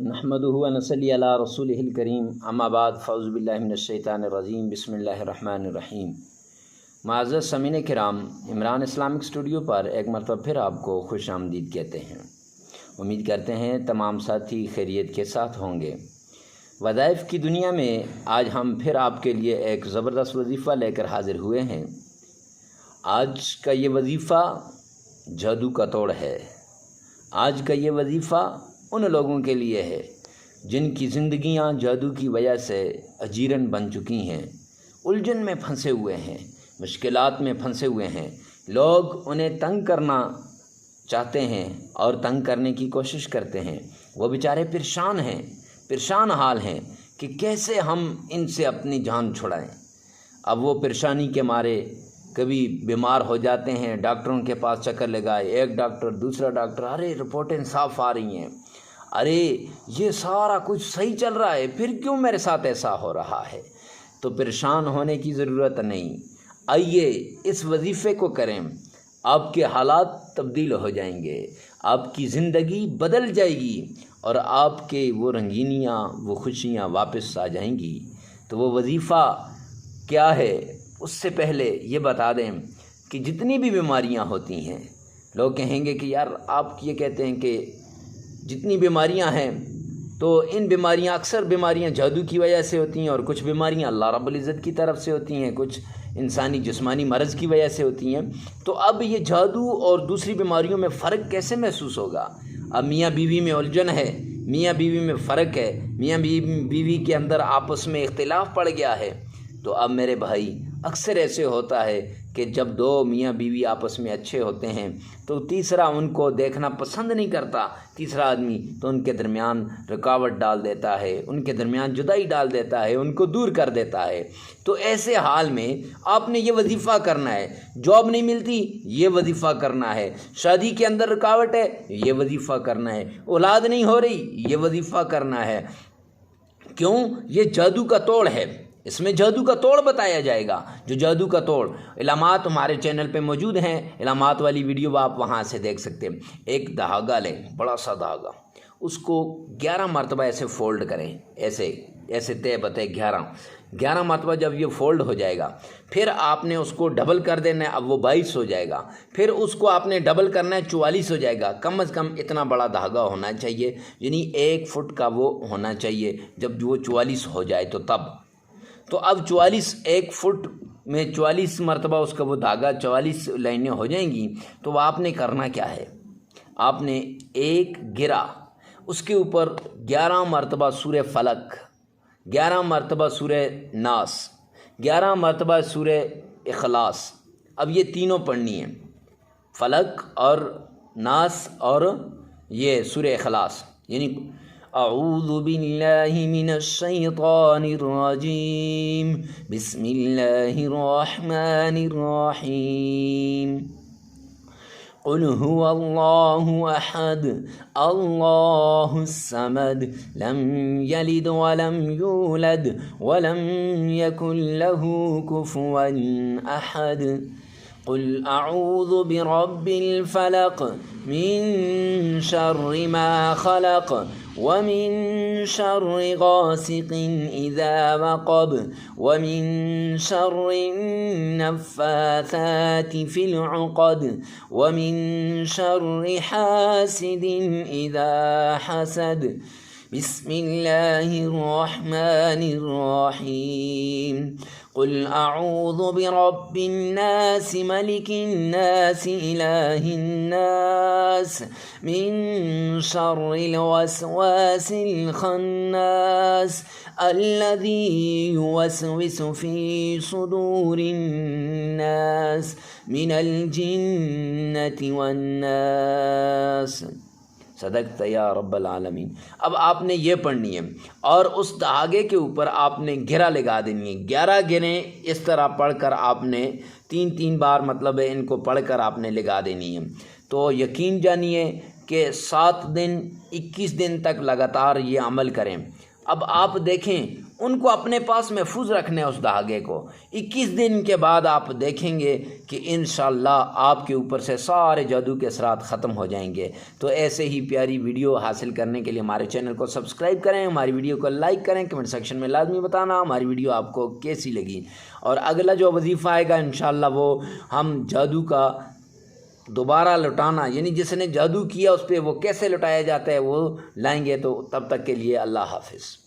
نحمدہ و نصلی علی رسولہ الکریم اما بعد فاعوذ باللہ من الشیطان الرجیم بسم اللہ الرحمن الرحیم۔ معزز سامعین کرام، عمران اسلامک اسٹوڈیو پر ایک مرتبہ پھر آپ کو خوش آمدید کہتے ہیں۔ امید کرتے ہیں تمام ساتھی خیریت کے ساتھ ہوں گے۔ وظائف کی دنیا میں آج ہم پھر آپ کے لیے ایک زبردست وظیفہ لے کر حاضر ہوئے ہیں۔ آج کا یہ وظیفہ جادو کا توڑ ہے۔ آج کا یہ وظیفہ ان لوگوں کے لیے ہے جن کی زندگیاں جادو کی وجہ سے اجیرن بن چکی ہیں، الجھن میں پھنسے ہوئے ہیں، مشکلات میں پھنسے ہوئے ہیں۔ لوگ انہیں تنگ کرنا چاہتے ہیں اور تنگ کرنے کی کوشش کرتے ہیں۔ وہ بیچارے پریشان ہیں، پریشان حال ہیں کہ کیسے ہم ان سے اپنی جان چھڑائیں۔ اب وہ پریشانی کے مارے کبھی بیمار ہو جاتے ہیں، ڈاکٹروں کے پاس چکر لگائے، ایک ڈاکٹر دوسرا ڈاکٹر، ارے رپورٹیں صاف آ رہی ہیں، ارے یہ سارا کچھ صحیح چل رہا ہے، پھر کیوں میرے ساتھ ایسا ہو رہا ہے؟ تو پریشان ہونے کی ضرورت نہیں، آئیے اس وظیفے کو کریں، آپ کے حالات تبدیل ہو جائیں گے، آپ کی زندگی بدل جائے گی اور آپ کے وہ رنگینیاں، وہ خوشیاں واپس آ جائیں گی۔ تو وہ وظیفہ کیا ہے؟ اس سے پہلے یہ بتا دیں کہ جتنی بھی بیماریاں ہوتی ہیں، لوگ کہیں گے کہ یار آپ یہ کہتے ہیں کہ جتنی بیماریاں ہیں تو ان بیماریاں، اکثر بیماریاں جادو کی وجہ سے ہوتی ہیں اور کچھ بیماریاں اللہ رب العزت کی طرف سے ہوتی ہیں، کچھ انسانی جسمانی مرض کی وجہ سے ہوتی ہیں۔ تو اب یہ جادو اور دوسری بیماریوں میں فرق کیسے محسوس ہوگا؟ اب میاں بیوی میں الجھن ہے، میاں بیوی میں فرق ہے، میاں بیوی کے اندر آپس میں اختلاف پڑ گیا ہے۔ تو اب میرے بھائی، اکثر ایسے ہوتا ہے کہ جب دو میاں بیوی آپس میں اچھے ہوتے ہیں تو تیسرا ان کو دیکھنا پسند نہیں کرتا، تیسرا آدمی تو ان کے درمیان رکاوٹ ڈال دیتا ہے، ان کے درمیان جدائی ڈال دیتا ہے، ان کو دور کر دیتا ہے۔ تو ایسے حال میں آپ نے یہ وظیفہ کرنا ہے۔ جاب نہیں ملتی، یہ وظیفہ کرنا ہے۔ شادی کے اندر رکاوٹ ہے، یہ وظیفہ کرنا ہے۔ اولاد نہیں ہو رہی، یہ وظیفہ کرنا ہے۔ کیوں؟ یہ جادو کا توڑ ہے۔ اس میں جادو کا توڑ بتایا جائے گا۔ جو جادو کا توڑ، علامات ہمارے چینل پہ موجود ہیں، علامات والی ویڈیو آپ وہاں سے دیکھ سکتے ہیں۔ ایک دھاگا لیں، بڑا سا دھاگا، اس کو 11 مرتبہ ایسے فولڈ کریں، ایسے طے بتے 11 مرتبہ جب یہ فولڈ ہو جائے گا، پھر آپ نے اس کو ڈبل کر دینا ہے، اب وہ 22 ہو جائے گا۔ پھر اس کو آپ نے ڈبل کرنا ہے، 44 ہو جائے گا۔ کم از کم اتنا بڑا دھاگا ہونا چاہیے، یعنی 1 فٹ کا وہ ہونا چاہیے جب وہ 44 ہو جائے تو تب۔ تو اب 44، 1 فٹ میں 44 مرتبہ اس کا وہ دھاگا 44 لائنیں ہو جائیں گی۔ تو آپ نے کرنا کیا ہے؟ آپ نے ایک گرا، اس کے اوپر 11 مرتبہ سورہ فلق، 11 مرتبہ سورہ ناس، 11 مرتبہ سورہ اخلاص۔ اب یہ تینوں پڑھنی ہیں، فلق اور ناس اور یہ سورہ اخلاص، یعنی اعوذ باللہ من الشیطان الرجیم بسم اللہ الرحمن الرحیم قل هو اللہ احد اللہ الصمد لم یلد ولم یولد ولم یکن له کفوا احد قل اعوذ برب الفلق من شر ما خلق ومن شر غاسق اذا وقب ومن شر النفاثات في العقد ومن شر حاسد اذا حسد بسم اللہ الرحمن الرحیم قل اعوذ برب الناس ملک الناس الہ الناس من شر الوسواس الخناس الذی یوسوس فی صدور الناس من الجنت والناس۔ صدقت یا رب العالمین۔ اب آپ نے یہ پڑھنی ہے اور اس دھاگے کے اوپر آپ نے گرہ لگا دینی ہے۔ 11 گرہیں اس طرح پڑھ کر آپ نے 3 بار مطلب ہے ان کو پڑھ کر آپ نے لگا دینی ہے۔ تو یقین جانیے کہ 7 دن 21 دن تک لگاتار یہ عمل کریں، اب آپ دیکھیں ان کو اپنے پاس محفوظ رکھنے اس دھاگے کو، 21 دن کے بعد آپ دیکھیں گے کہ انشاءاللہ آپ کے اوپر سے سارے جادو کے اثرات ختم ہو جائیں گے۔ تو ایسے ہی پیاری ویڈیو حاصل کرنے کے لیے ہمارے چینل کو سبسکرائب کریں، ہماری ویڈیو کو لائک کریں، کمنٹ سیکشن میں لازمی بتانا ہماری ویڈیو آپ کو کیسی لگی۔ اور اگلا جو وظیفہ آئے گا انشاءاللہ وہ ہم جادو کا دوبارہ لوٹانا، یعنی جس نے جادو کیا اس پہ وہ کیسے لوٹایا جاتا ہے وہ لائیں گے۔ تو تب تک کے لیے اللہ حافظ۔